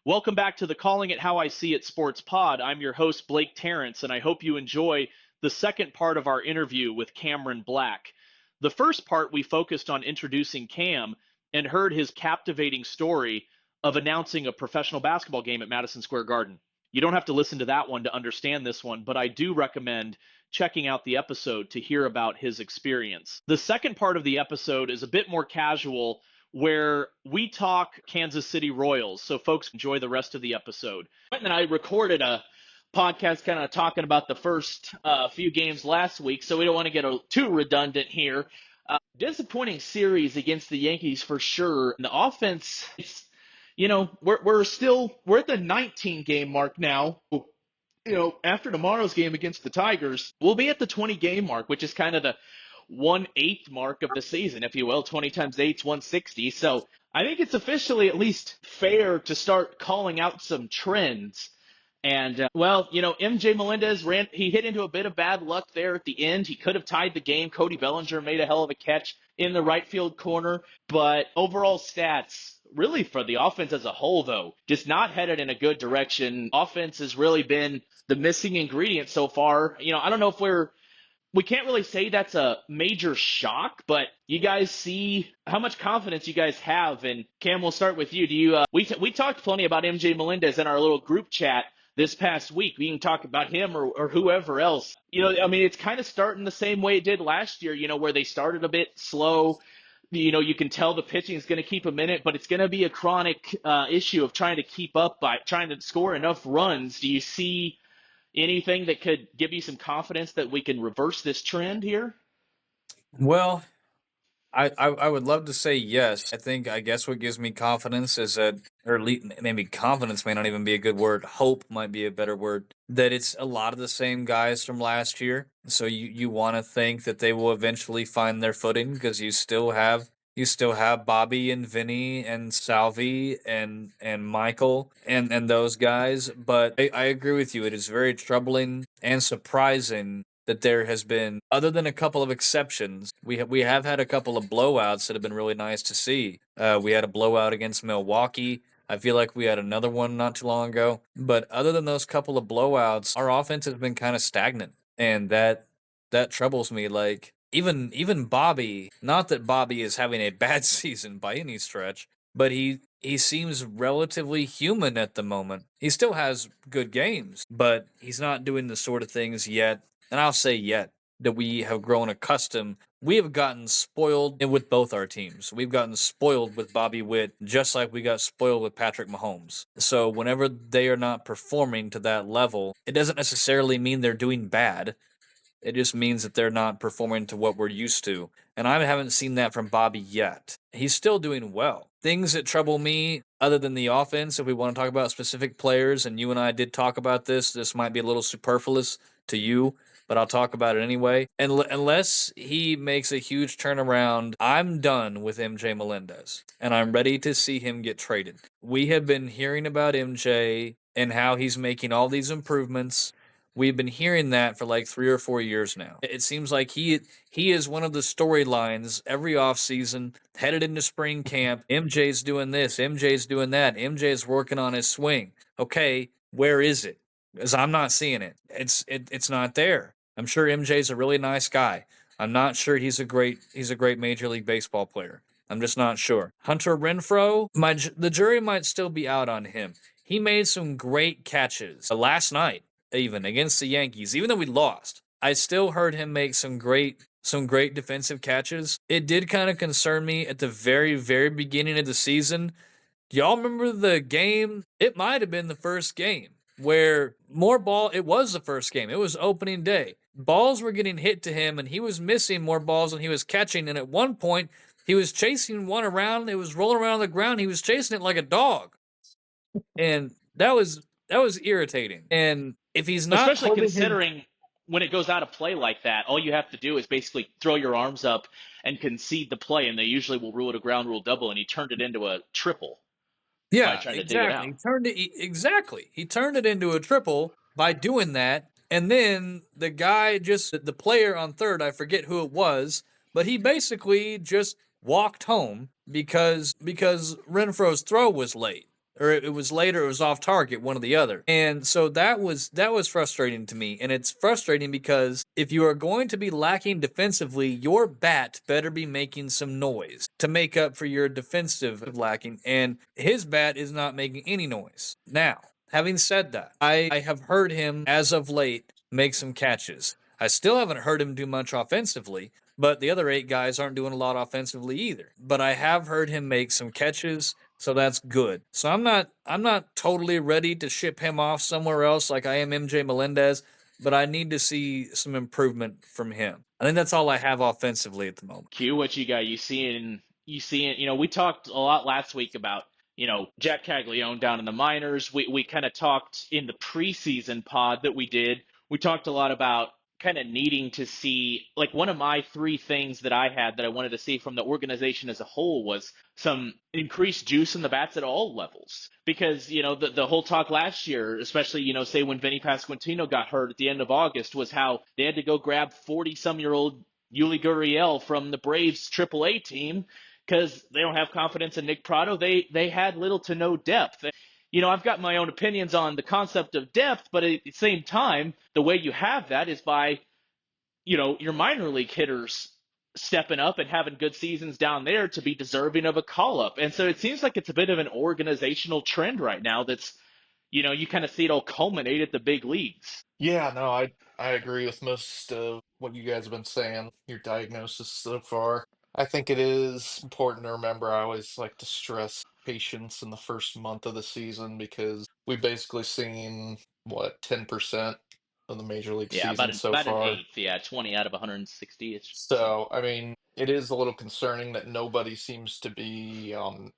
Welcome back to the Calling It How I See It Sports Pod. I'm your host, Blake Tarrants, and I hope you enjoy the second part of our interview with Cameron Black. The first part, we focused on introducing Cam and heard his captivating story of announcing a professional basketball game at Madison Square Garden. You don't have to listen to that one to understand this one, but I do recommend checking out the episode to hear about his experience. The second part of the episode is a bit more casual, where we talk Kansas City Royals. So folks, enjoy the rest of the episode. Quentin and I recorded a podcast kind of talking about the first few games last week, so we don't want to get too redundant here. Disappointing series against the Yankees for sure. And the offense, we're at the 19 game mark now. After tomorrow's game against the Tigers, we'll be at the 20 game mark, which is kind of the 1/8 mark of the season, if you will. 20 times 8 is 160. So I think it's officially at least fair to start calling out some trends. And, MJ Melendez he hit into a bit of bad luck there at the end. He could have tied the game. Cody Bellinger made a hell of a catch in the right field corner. But overall stats, really for the offense as a whole, though, just not headed in a good direction. Offense has really been the missing ingredient so far. I don't know if we can't really say that's a major shock, but you guys see how much confidence you guys have. And Cam, we'll start with you. Do you? We talked plenty about MJ Melendez in our little group chat this past week. We can talk about him or whoever else. It's kind of starting the same way it did last year. Where they started a bit slow. You can tell the pitching is going to keep a minute, but it's going to be a chronic issue of trying to keep up by trying to score enough runs. Do you see anything that could give you some confidence that we can reverse this trend here? Well, I would love to say yes. I guess what gives me confidence is that, or maybe confidence may not even be a good word. Hope might be a better word. That it's a lot of the same guys from last year. So you want to think that they will eventually find their footing because you still have Bobby and Vinny and Salvi and Michael and those guys. But I agree with you. It is very troubling and surprising that there has been, other than a couple of exceptions, we have had a couple of blowouts that have been really nice to see. We had a blowout against Milwaukee. I feel like we had another one not too long ago. But other than those couple of blowouts, our offense has been kind of stagnant, and that troubles me. Like even Bobby, not that Bobby is having a bad season by any stretch, but he seems relatively human at the moment. He still has good games, but he's not doing the sort of things yet. And I'll say yet, that we have grown accustomed. We have gotten spoiled with both our teams. We've gotten spoiled with Bobby Witt, just like we got spoiled with Patrick Mahomes. So whenever they are not performing to that level, it doesn't necessarily mean they're doing bad. It just means that they're not performing to what we're used to. And I haven't seen that from Bobby yet. He's still doing well. Things that trouble me, other than the offense, if we want to talk about specific players, and you and I did talk about this might be a little superfluous to you, but I'll talk about it anyway. And unless he makes a huge turnaround, I'm done with MJ Melendez, and I'm ready to see him get traded. We have been hearing about MJ and how he's making all these improvements. We've been hearing that for like 3 or 4 years now. It seems like he is one of the storylines every offseason, headed into spring camp. MJ's doing this, MJ's doing that, MJ's working on his swing. Okay, where is it? Because I'm not seeing it. It's not there. I'm sure MJ's a really nice guy. I'm not sure he's a great Major League Baseball player. I'm just not sure. Hunter Renfroe, the jury might still be out on him. He made some great catches last night, even against the Yankees. Even though we lost, I still heard him make some great defensive catches. It did kind of concern me at the very, very beginning of the season. Do y'all remember the game? It might have been the first game where it was the first game. It was opening day. Balls were getting hit to him, and he was missing more balls than he was catching. And at one point, he was chasing one around. It was rolling around on the ground. He was chasing it like a dog. And that was irritating. And if he's not, especially considering when it goes out of play like that, all you have to do is basically throw your arms up and concede the play, and they usually will rule it a ground rule double, and he turned it into a triple. Yeah, exactly. He turned it into a triple by doing that. And then the guy the player on third, I forget who it was, but he basically just walked home because Renfroe's throw was late. or it was late or it was off target, one or the other. And so that was frustrating to me. And it's frustrating because if you are going to be lacking defensively, your bat better be making some noise to make up for your defensive lacking. And his bat is not making any noise. Now, having said that, I have heard him as of late make some catches. I still haven't heard him do much offensively, but the other 8 guys aren't doing a lot offensively either. But I have heard him make some catches, so that's good. So I'm not totally ready to ship him off somewhere else like I am MJ Melendez, but I need to see some improvement from him. I think that's all I have offensively at the moment. Q, what you got? You seeing, we talked a lot last week about, Jack Caglione down in the minors. We kind of talked in the preseason pod that we did. We talked a lot about kind of needing to see, like, one of my three things that I had that I wanted to see from the organization as a whole was some increased juice in the bats at all levels. Because, the whole talk last year, especially, say when Vinny Pasquantino got hurt at the end of August, was how they had to go grab 40-some-year-old Yuli Gurriel from the Braves AAA team because they don't have confidence in Nick Prado. They had little to no depth. I've got my own opinions on the concept of depth, but at the same time, the way you have that is by, your minor league hitters stepping up and having good seasons down there to be deserving of a call up. And so it seems like it's a bit of an organizational trend right now that's, you kind of see it all culminate at the big leagues. Yeah, no, I agree with most of what you guys have been saying, your diagnosis so far. I think it is important to remember, I always like to stress patience in the first month of the season because we've basically seen, what, 10% of the major league Yeah, season so about an far. eighth. Yeah, 20 out of 160 ish. So. So, I mean, it is a little concerning that nobody seems to be on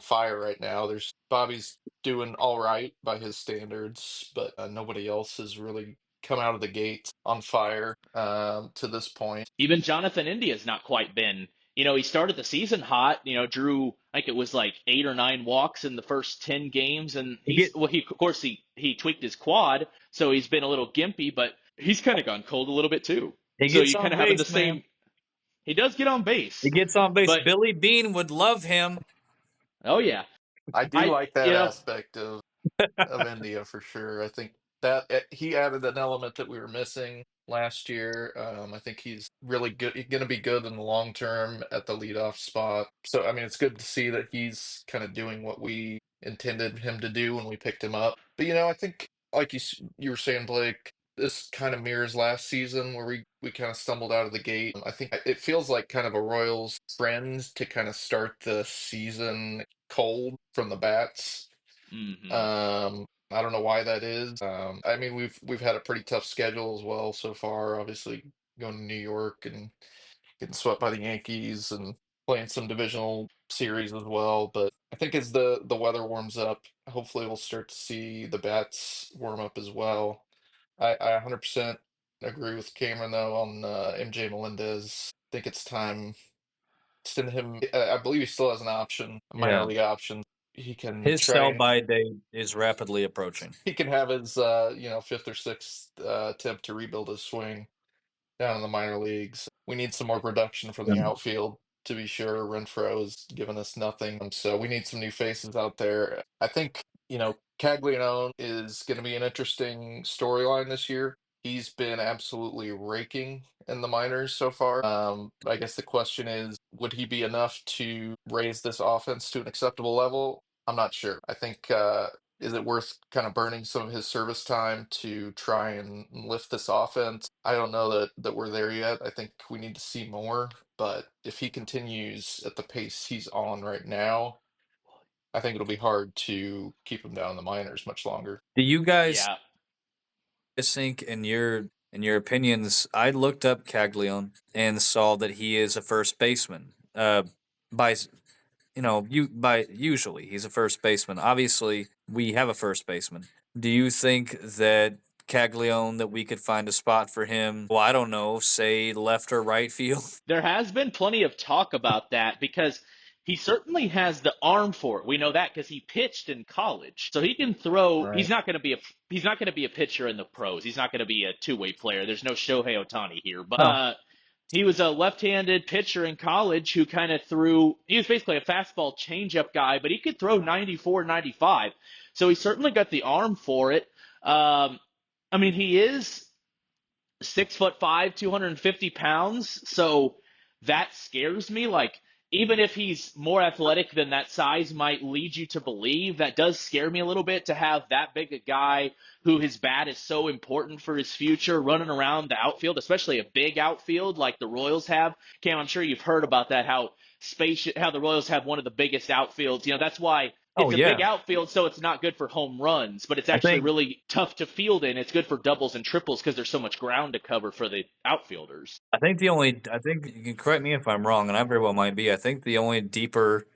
fire right now. There's Bobby's doing all right by his standards, but nobody else has really come out of the gates on fire to this point. Even Jonathan India's not quite been. He started the season hot. Drew, I think it was like 8 or 9 walks in the first 10 games, and He get he of course he tweaked his quad, so he's been a little gimpy, but he's kind of gone cold a little bit too. he So gets you kind on of having the base, man. same. He does get on He base, gets on base. but Billy Bean would love him. oh yeah, I do I like that aspect of India for sure. I think that he added an element that we were missing last year. I think he's really good. He's going to be good in the long term at the leadoff spot. So, I mean, it's good to see that he's kind of doing what we intended him to do when we picked him up. But, I think, like you were saying, Blake, this kind of mirrors last season where we kind of stumbled out of the gate. I think it feels like kind of a Royals trend to kind of start the season cold from the bats. hmm I don't know why that is. I mean, we've had a pretty tough schedule as well so far. Obviously, going to New York and getting swept by the Yankees and playing some divisional series as well. But I think as the weather warms up, hopefully we'll start to see the bats warm up as well. I 100% agree with Cameron though on MJ Melendez. I think it's time to send him. I believe he still has an option, a minor Yeah. league option. He can His try sell and by date is rapidly approaching. he can have his fifth or sixth attempt to rebuild his swing down in the minor leagues. We need some more production from the outfield to be sure. Renfro has given us nothing, so we need some new faces out there. I think Caglione is going to be an interesting storyline this year. He's been absolutely raking in the minors so far. I guess the question is, would he be enough to raise this offense to an acceptable level? I'm not sure. I think is it worth kind of burning some of his service time to try and lift this offense? I don't know that we're there yet. I think we need to see more. But if he continues at the pace he's on right now, I think it'll be hard to keep him down in the minors much longer. Do you guys yeah. think in your opinions? I looked up Caglione and saw that he is a first baseman. By by usually he's a first baseman. Obviously, we have a first baseman. Do you think that Caglione that we could find a spot for him? Well, I don't know, say left or right field. There has been plenty of talk about that because he certainly has the arm for it. We know that because he pitched in college, so he can throw. Right. He's not going to be a pitcher in the pros. He's not going to be a two-way player. There's no Shohei Ohtani here, but No. He was a left-handed pitcher in college who kind of threw, he was basically a fastball changeup guy, but he could throw 94, 95. So he certainly got the arm for it. I mean, he is 6'5", 250 pounds. So that scares me. Like, even if he's more athletic than that size might lead you to believe, that does scare me a little bit to have that big a guy who his bat is so important for his future running around the outfield, especially a big outfield like the Royals have. Cam, I'm sure you've heard about that, how how the Royals have one of the biggest outfields. You know, that's why Oh it's a big yeah, outfield, so it's not good for home runs, but it's I actually think really tough to field in. It's good for doubles and triples because there's so much ground to cover for the outfielders. I think you can correct me if I'm wrong, and I very well might be. I think the only deeper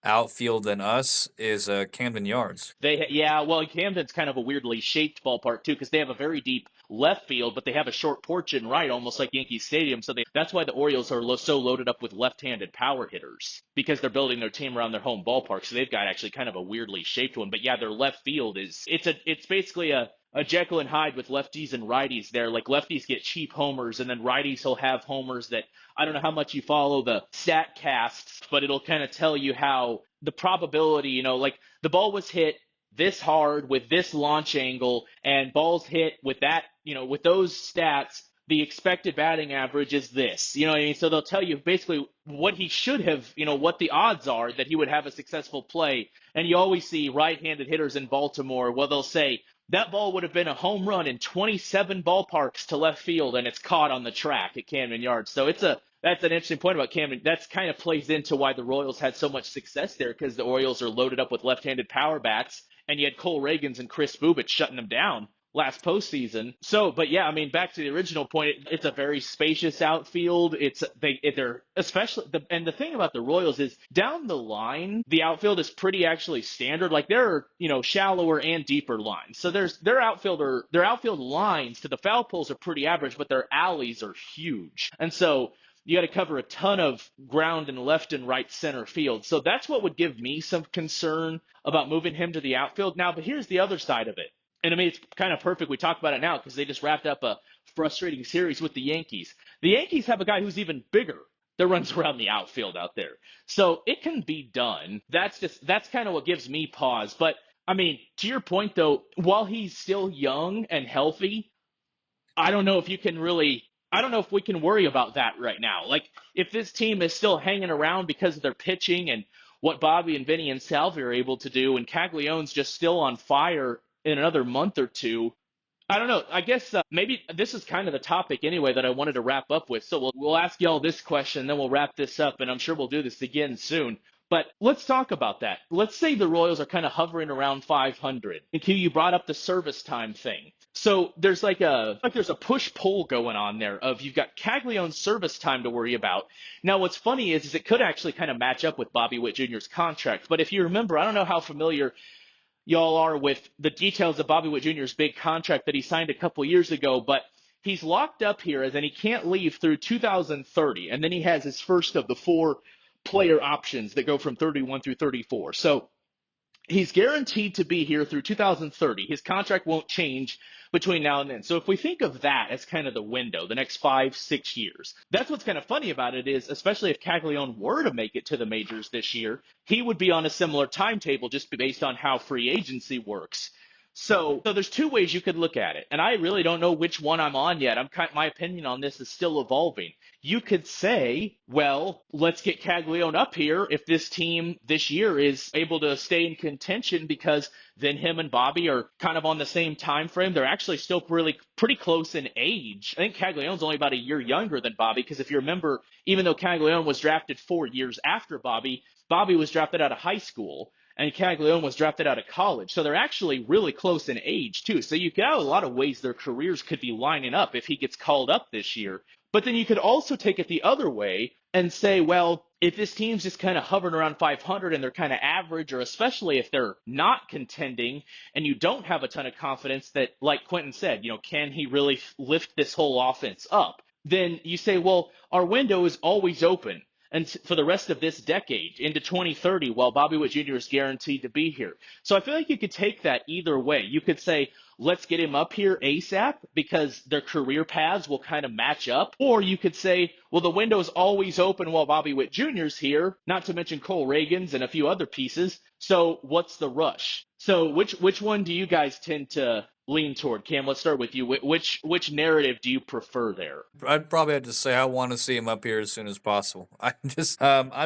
outfield than us is Camden Yards. Yeah, well, Camden's kind of a weirdly shaped ballpark too, because they have a very deep left field, but they have a short porch in right, almost like Yankee Stadium. So that's why the Orioles are so loaded up with left-handed power hitters, because they're building their team around their home ballpark. So they've got actually kind of a weirdly shaped one. But yeah, their left field it's basically a Jekyll and Hyde with lefties and righties there. Like lefties get cheap homers, and then righties will have homers that I don't know how much you follow the stat casts, but it'll kind of tell you how the probability, like the ball was hit this hard with this launch angle and balls hit with that, with those stats, the expected batting average is this. You know what I mean? So they'll tell you basically what he should have, what the odds are that he would have a successful play. And you always see right-handed hitters in Baltimore, well, they'll say that ball would have been a home run in 27 ballparks to left field, and it's caught on the track at Camden Yards. So that's an interesting point about Camden. That's kind of plays into why the Royals had so much success there, because the Orioles are loaded up with left-handed power bats, and you had Cole Reagans and Chris Bubich shutting them down last postseason. So, but yeah, I mean, back to the original point, it's a very spacious outfield. They're especially and the thing about the Royals is down the line, the outfield is pretty actually standard. Like there are, shallower and deeper lines. So their outfield lines to the foul poles are pretty average, but their alleys are huge. And so you got to cover a ton of ground in left and right center field. So that's what would give me some concern about moving him to the outfield. Now, but here's the other side of it. And I mean, it's kind of perfect we talk about it now because they just wrapped up a frustrating series with the Yankees. The Yankees have a guy who's even bigger that runs around the outfield out there. So it can be done. That's kind of what gives me pause. But I mean, to your point though, while he's still young and healthy, I don't know if we can worry about that right now. Like, if this team is still hanging around because of their pitching and what Bobby and Vinny and Salvi are able to do, and Caglione's just still on fire in another month or two, I don't know. I guess maybe this is kind of the topic anyway that I wanted to wrap up with. So we'll ask y'all this question, then we'll wrap this up, and I'm sure we'll do this again soon. But let's talk about that. Let's say the Royals are kind of hovering around 500. And Q, you brought up the service time thing. So there's there's a push-pull going on there of you've got Caglione's service time to worry about. Now what's funny is it could actually kind of match up with Bobby Witt Jr.'s contract. But if you remember, I don't know how familiar y'all are with the details of Bobby Witt Jr.'s big contract that he signed a couple years ago, but he's locked up here and then he can't leave through 2030. And then he has his first of the 4 player options that go from 31 through 34. So he's guaranteed to be here through 2030. His contract won't change between now and then. So if we think of that as kind of the window, the next 5-6 years, that's what's kind of funny about it is, especially if Caglione were to make it to the majors this year, he would be on a similar timetable just based on how free agency works. So there's 2 ways you could look at it, and I really don't know which one I'm on yet. My opinion on this is still evolving. You could say, well, let's get Caglione up here if this team this year is able to stay in contention, because then him and Bobby are kind of on the same time frame. They're actually still really pretty close in age. I think Caglione's only about a year younger than Bobby, because if you remember, even though Caglione was drafted 4 years after Bobby, Bobby was drafted out of high school and Caglione was drafted out of college. So they're actually really close in age too. So you got a lot of ways their careers could be lining up if he gets called up this year. But then you could also take it the other way and say, well, if this team's just kind of hovering around 500 and they're kind of average, or especially if they're not contending and you don't have a ton of confidence that, like Quentin said, can he really lift this whole offense up? Then you say, well, our window is always open and for the rest of this decade into 2030 while Bobby Witt Jr. is guaranteed to be here. So I feel like you could take that either way. You could say, let's get him up here ASAP because their career paths will kind of match up. Or you could say, well, the window's always open while Bobby Witt Jr.'s here, not to mention Cole Reagan's and a few other pieces. So what's the rush? So which one do you guys tend to lean toward? Cam, let's start with you. Which narrative do you prefer there? I'd probably have to say I want to see him up here as soon as possible. I'm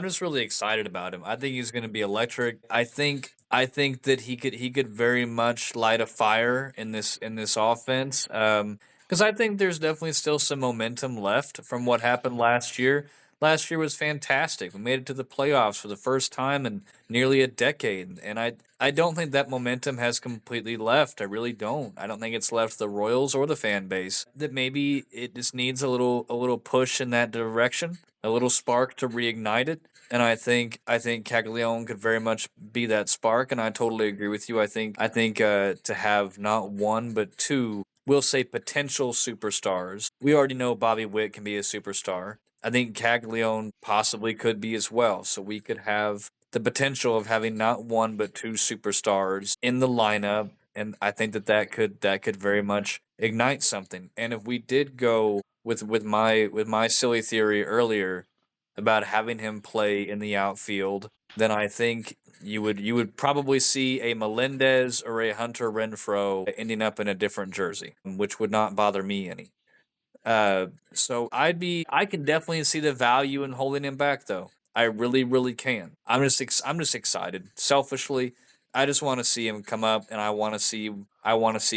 just really excited about him. I think he's going to be electric. I think that he could very much light a fire in this offense. Because I think there's definitely still some momentum left from what happened last year. Last year was fantastic. We made it to the playoffs for the first time in nearly a decade, and I don't think that momentum has completely left. I really don't. I don't think it's left the Royals or the fan base. That maybe it just needs a little push in that direction, a little spark to reignite it. And I think Caglione could very much be that spark. And I totally agree with you. I think to have not one but two, we'll say potential superstars. We already know Bobby Witt can be a superstar. I think Caglione possibly could be as well. So we could have the potential of having not one but two superstars in the lineup, and I think that could very much ignite something. And if we did go with my silly theory earlier about having him play in the outfield, then I think you would probably see a Melendez or a Hunter Renfroe ending up in a different jersey, which would not bother me any. So I can definitely see the value in holding him back, though. I really, really can. I'm just excited. Selfishly, I just want to see him come up, and I want to see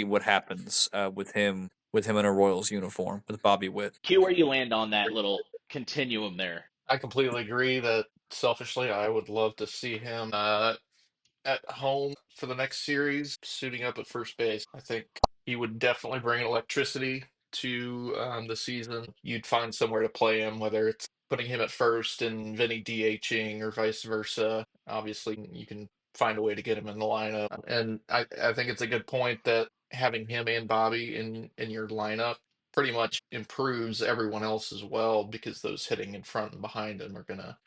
what happens with him in a Royals uniform with Bobby Witt. Q, where you land on that little continuum there? I completely agree that selfishly, I would love to see him at home for the next series, suiting up at first base. I think he would definitely bring electricity to the season. You'd find somewhere to play him, whether it's putting him at first and Vinny DHing or vice versa. Obviously, you can find a way to get him in the lineup. And I think it's a good point that having him and Bobby in your lineup pretty much improves everyone else as well because those hitting in front and behind him are gonna,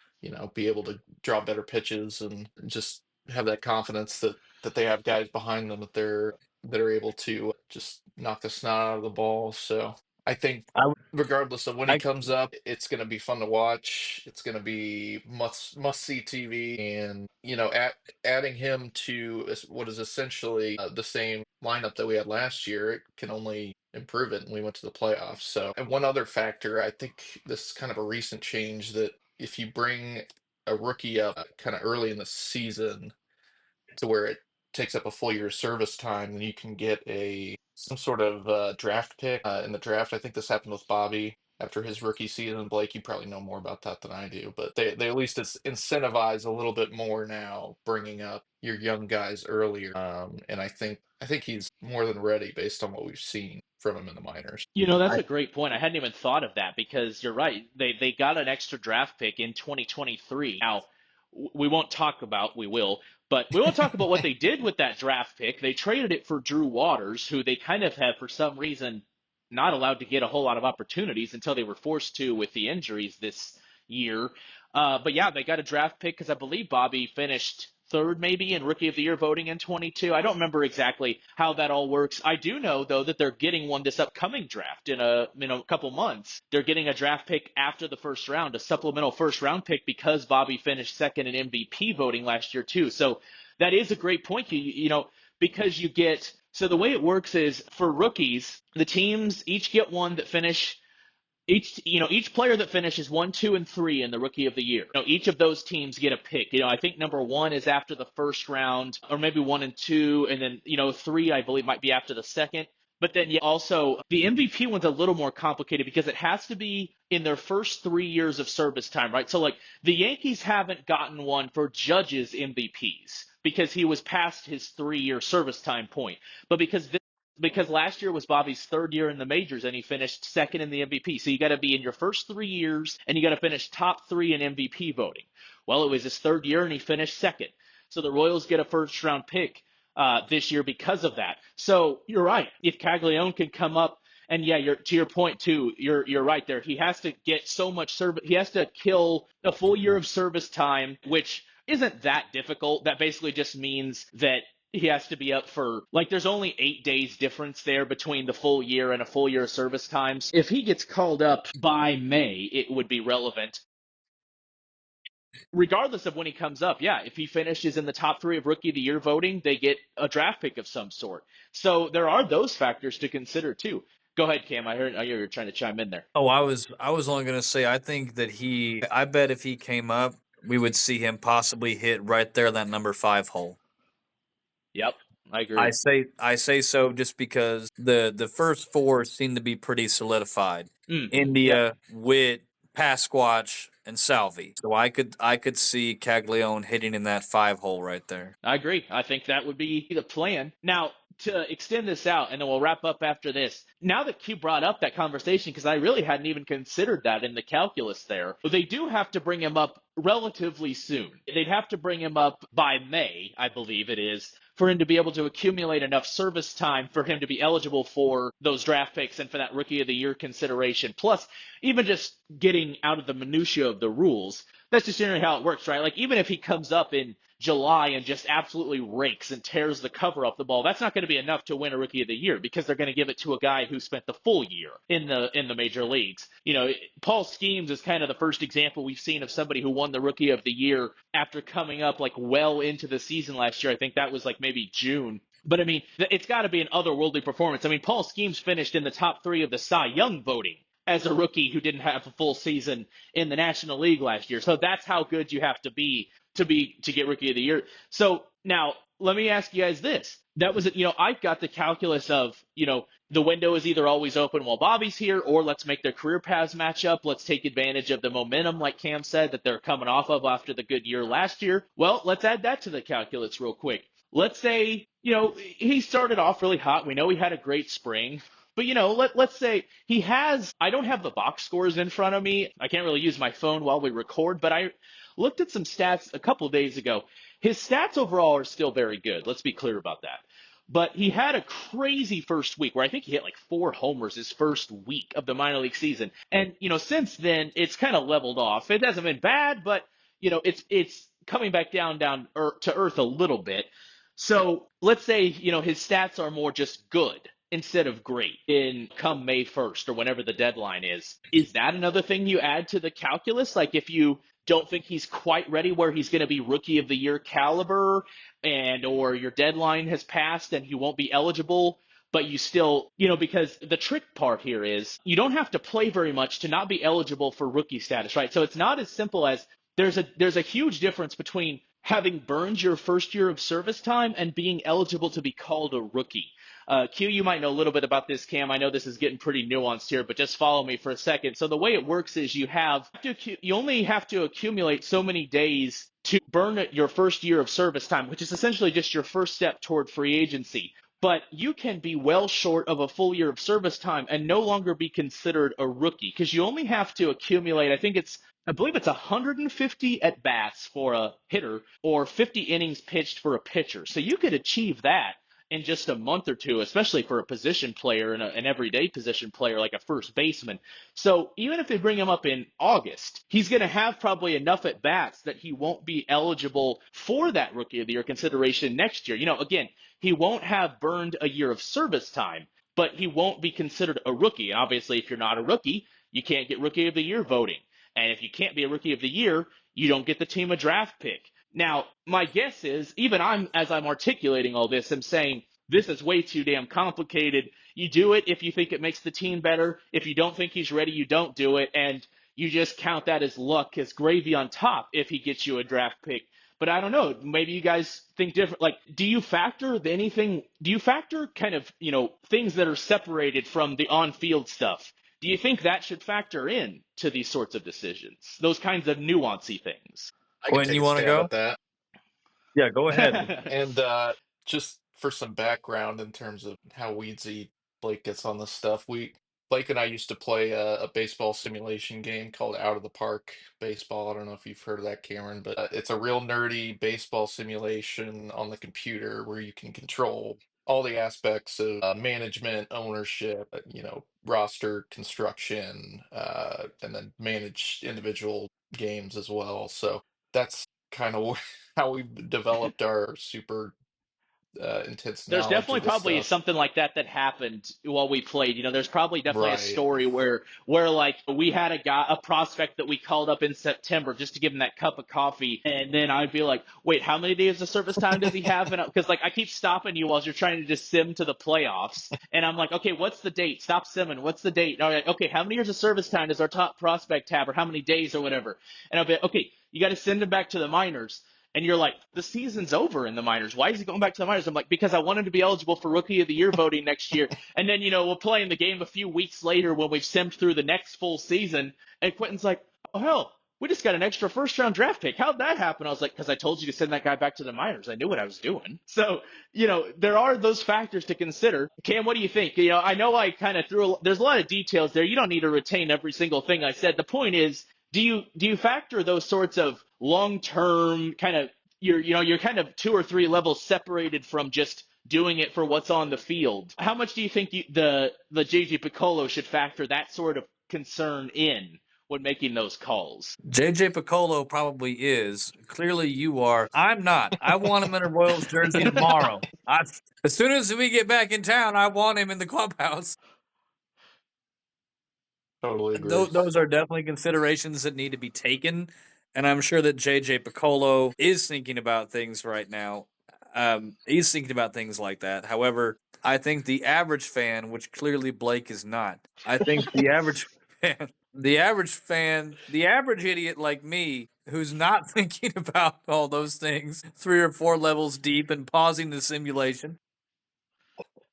be able to draw better pitches and just have that confidence that they have guys behind them that are able to just knock the snot out of the ball. So I think I would- regardless of when he I comes up, it's going to be fun to watch. It's going to be must see TV, and adding him to what is essentially the same lineup that we had last year, it can only improve it. And we went to the playoffs. So, and one other factor, I think this is kind of a recent change that if you bring a rookie up kind of early in the season to where it takes up a full year's service time, then you can get a some sort of draft pick in the draft. I think this happened with Bobby after his rookie season. Blake, you probably know more about that than I do, but they at least incentivize a little bit more now, bringing up your young guys earlier. And I think he's more than ready based on what we've seen from him in the minors. That's a great point. I hadn't even thought of that because you're right. They got an extra draft pick in 2023. Now, we will, but we won't talk about what they did with that draft pick. They traded it for Drew Waters, who they kind of have, for some reason, not allowed to get a whole lot of opportunities until they were forced to with the injuries this year. But yeah, they got a draft pick because I believe Bobby finished third maybe in Rookie of the Year voting in 22. I don't remember exactly how that all works. I do know though that they're getting one this upcoming draft in a couple months. They're getting a draft pick after the first round, a supplemental first round pick because Bobby finished second in MVP voting last year too. So that is a great point. Because you get, so the way it works is for rookies, the teams each get one that finish each player that finishes 1, 2, and 3 in the Rookie of the Year. Each of those teams get a pick. I think number 1 is after the first round, or maybe 1 and 2, and then 3 I believe might be after the second. But then also the MVP one's a little more complicated because it has to be in their first 3 years of service time, right? So like the Yankees haven't gotten one for Judge's MVPs because he was past his 3-year service time point. But because last year was Bobby's third year in the majors and he finished second in the MVP. So you got to be in your first 3 years and you got to finish top 3 in MVP voting. Well, it was his third year and he finished second. So the Royals get a first round pick this year because of that. So you're right. If Caglione can come up, and yeah, to your point too, you're right there. He has to get so much service. He has to kill a full year of service time, which isn't that difficult. That basically just means that he has to be up for, like, there's only 8 days difference there between the full year and a full year of service times. If he gets called up by May, it would be relevant. Regardless of when he comes up, yeah, if he finishes in the top three of rookie of the year voting, they get a draft pick of some sort. So there are those factors to consider too. Go ahead, Cam. I hear you're trying to chime in there. Oh, I was only gonna say I think that I bet if he came up, we would see him possibly hit right there that number 5 hole. Yep, I I agree. say I say so just because the first four seem to be pretty solidified. Yep. India, Witt, Pasquatch, and Salvi. So I could see Caglione hitting in that 5 hole right there. I agree. I think that would be the plan. Now, to extend this out, and then we'll wrap up after this. Now that Q brought up that conversation, because I really hadn't even considered that in the calculus there, they do have to bring him up relatively soon. They'd have to bring him up by May, I believe it is, for him to be able to accumulate enough service time for him to be eligible for those draft picks and for that rookie of the year consideration. Plus, even just getting out of the minutia of the rules. That's just generally how it works, right? Like, even if he comes up in July and just absolutely rakes and tears the cover off the ball, that's not going to be enough to win a rookie of the year because they're going to give it to a guy who spent the full year in the major leagues. You know, Paul Skeens is kind of the first example we've seen of somebody who won the rookie of the year after coming up like well into the season last year. I think that was like maybe June. But I mean, it's got to be an otherworldly performance. I mean, Paul Skeens finished in the top three of the Cy Young voting as a rookie who didn't have a full season in the National League last year. So that's how good you have to be to get rookie of the year. So now let me ask you guys this. That was, I've got the calculus of, the window is either always open while Bobby's here, or let's make their career paths match up. Let's take advantage of the momentum, like Cam said, that they're coming off of after the good year last year. Well, let's add that to the calculus real quick. Let's say, he started off really hot. We know he had a great spring. But let's say he has. I don't have the box scores in front of me. I can't really use my phone while we record. But I looked at some stats a couple of days ago. His stats overall are still very good. Let's be clear about that. But he had a crazy first week where I think he hit like 4 homers his first week of the minor league season. And since then it's kind of leveled off. It hasn't been bad, but it's coming back down to earth a little bit. So let's say his stats are more just good instead of great in come May 1st or whenever the deadline is. Is that another thing you add to the calculus? Like if you don't think he's quite ready where he's going to be rookie of the year caliber and or your deadline has passed and he won't be eligible, but you still, because the trick part here is you don't have to play very much to not be eligible for rookie status, right? So it's not as simple as there's a huge difference between having burned your first year of service time and being eligible to be called a rookie. Q, you might know a little bit about this, Cam. I know this is getting pretty nuanced here, but just follow me for a second. So the way it works is you only have to accumulate so many days to burn your first year of service time, which is essentially just your first step toward free agency. But you can be well short of a full year of service time and no longer be considered a rookie because you only have to accumulate, I believe it's 150 at bats for a hitter or 50 innings pitched for a pitcher. So you could achieve that in just a month or two, especially for a position player and an everyday position player like a first baseman. So even if they bring him up in August, he's going to have probably enough at bats that he won't be eligible for that rookie of the year consideration next year. Again, he won't have burned a year of service time, but he won't be considered a rookie. And obviously, if you're not a rookie, you can't get rookie of the year voting. And if you can't be a rookie of the year, you don't get the team a draft pick. Now, my guess is, even as I'm articulating all this, I'm saying this is way too damn complicated. You do it if you think it makes the team better. If you don't think he's ready, you don't do it. And you just count that as luck, as gravy on top if he gets you a draft pick. But I don't know. Maybe you guys think different. Like, do you factor kind of, things that are separated from the on-field stuff? Do you think that should factor in to these sorts of decisions? Those kinds of nuancy things. I could Quentin, take you a want to stab go? at that. Yeah, go ahead. And just for some background in terms of how weedsy Blake gets on this stuff, Blake and I used to play a baseball simulation game called Out of the Park Baseball. I don't know if you've heard of that, Cameron, but it's a real nerdy baseball simulation on the computer where you can control all the aspects of management, ownership, roster construction, and then manage individual games as well. So that's kind of how we've developed our super intense There's knowledge definitely of this probably stuff. something like that happened while we played. There's probably definitely a Right. story where like we had a prospect that we called up in September just to give him that cup of coffee, and then I'd be like, wait, how many days of service time does he have? And because like I keep stopping you while you're trying to just sim to the playoffs, and I'm like, okay, what's the date? Stop simming. What's the date? All right, okay, how many years of service time does our top prospect have, or how many days or whatever? And I'll be okay, you got to send him back to the minors. And you're like, the season's over in the minors. Why is he going back to the minors? I'm like, because I want him to be eligible for Rookie of the Year voting next year. And then, we'll play in the game a few weeks later when we've simmed through the next full season. And Quentin's like, oh, hell, we just got an extra first round draft pick. How'd that happen? I was like, because I told you to send that guy back to the minors. I knew what I was doing. So, there are those factors to consider. Cam, what do you think? I know I kind of there's a lot of details there. You don't need to retain every single thing I said. The point is, do you factor those sorts of long term kind of you're kind of two or three levels separated from just doing it for what's on the field? How much do you think the JJ Piccolo should factor that sort of concern in when making those calls? JJ Piccolo probably is. Clearly, you are. I'm not. I want him in a Royals jersey tomorrow. As soon as we get back in town, I want him in the clubhouse. Totally agree. Those are definitely considerations that need to be taken, and I'm sure that JJ Piccolo is thinking about things right now. He's thinking about things like that. However, I think the average fan, which clearly Blake is not, I think the average the average idiot like me, who's not thinking about all those things 3 or 4 levels deep and pausing the simulation,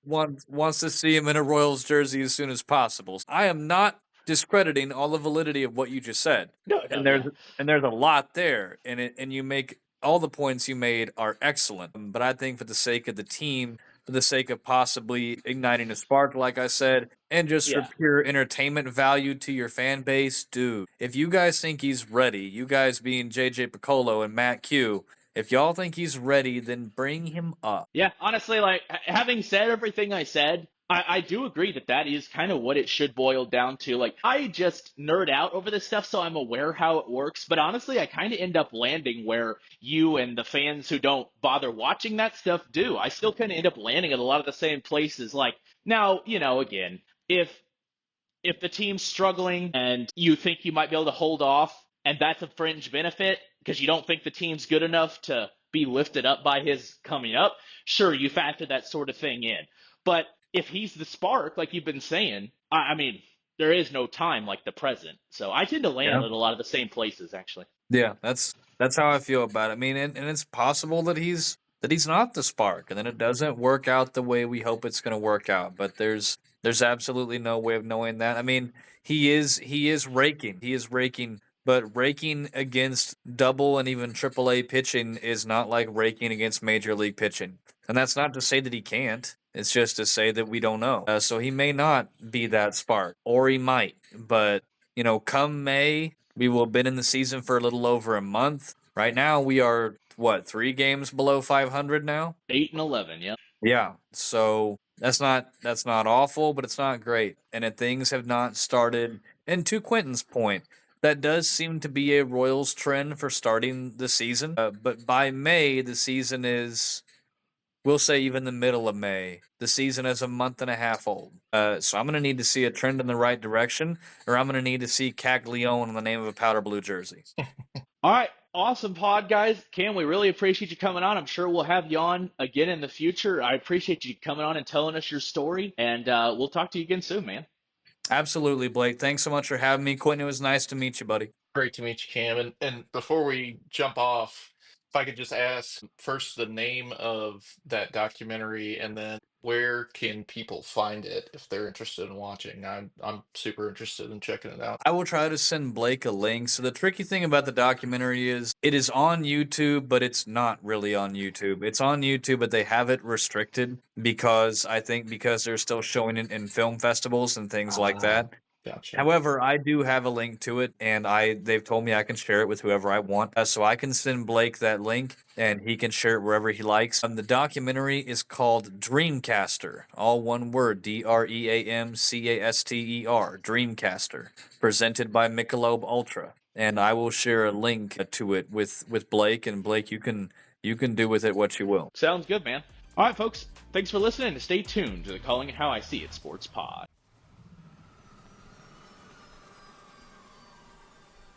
wants to see him in a Royals jersey as soon as possible. I am not discrediting all the validity of what you just said, No, no, and yeah. there's a lot there, and you make all the points you made are excellent. But I think for the sake of the team, for the sake of possibly igniting a spark, like I said, and just for Yeah. pure entertainment value to your fan base, dude, if you guys think he's ready, you guys being JJ Piccolo and Matt Q, if y'all think he's ready, then bring him up. Yeah, honestly, like having said everything I said, I do agree that is kind of what it should boil down to. Like, I just nerd out over this stuff, so I'm aware how it works. But honestly, I kind of end up landing where you and the fans who don't bother watching that stuff do. I still kind of end up landing at a lot of the same places. Like, now, again, if the team's struggling and you think you might be able to hold off, and that's a fringe benefit because you don't think the team's good enough to be lifted up by his coming up, sure, you factor that sort of thing in. But if he's the spark, like you've been saying, I mean, there is no time like the present. So I tend to land at a lot of the same places, actually. Yeah, that's how I feel about it. I mean, and it's possible that he's not the spark, and then it doesn't work out the way we hope it's going to work out. But there's absolutely no way of knowing that. I mean, he is raking, but raking against double and even triple A pitching is not like raking against major league pitching. And that's not to say that he can't. It's just to say that we don't know. So he may not be that spark, or he might. But come May, we will have been in the season for a little over a month. Right now, we are, what, 3 games below 500 now? 8-11, yeah. Yeah. So that's not awful, but it's not great. And if things have not started, and to Quentin's point, that does seem to be a Royals trend for starting the season. But by May, the season is, we'll say even the middle of May, the season is a month and a half old. So I'm going to need to see a trend in the right direction, or I'm going to need to see Caglione in the name of a powder blue jersey. All right. Awesome pod, guys. Cam, we really appreciate you coming on. I'm sure we'll have you on again in the future. I appreciate you coming on and telling us your story, and we'll talk to you again soon, man. Absolutely, Blake. Thanks so much for having me. Quentin, it was nice to meet you, buddy. Great to meet you, Cam. And before we jump off, if I could just ask first the name of that documentary, and then where can people find it if they're interested in watching? I'm super interested in checking it out. I will try to send Blake a link. So the tricky thing about the documentary is it is on YouTube, but it's not really on YouTube. It's on YouTube, but they have it restricted because they're still showing it in film festivals and things like that. Gotcha. However, I do have a link to it, and they've told me I can share it with whoever I want. So I can send Blake that link, and he can share it wherever he likes. The documentary is called Dreamcaster, all one word, Dreamcaster, Dreamcaster, presented by Michelob Ultra. And I will share a link to it with Blake, and Blake, you can do with it what you will. Sounds good, man. All right, folks, thanks for listening and stay tuned to the Calling It How I See It Sports Pod.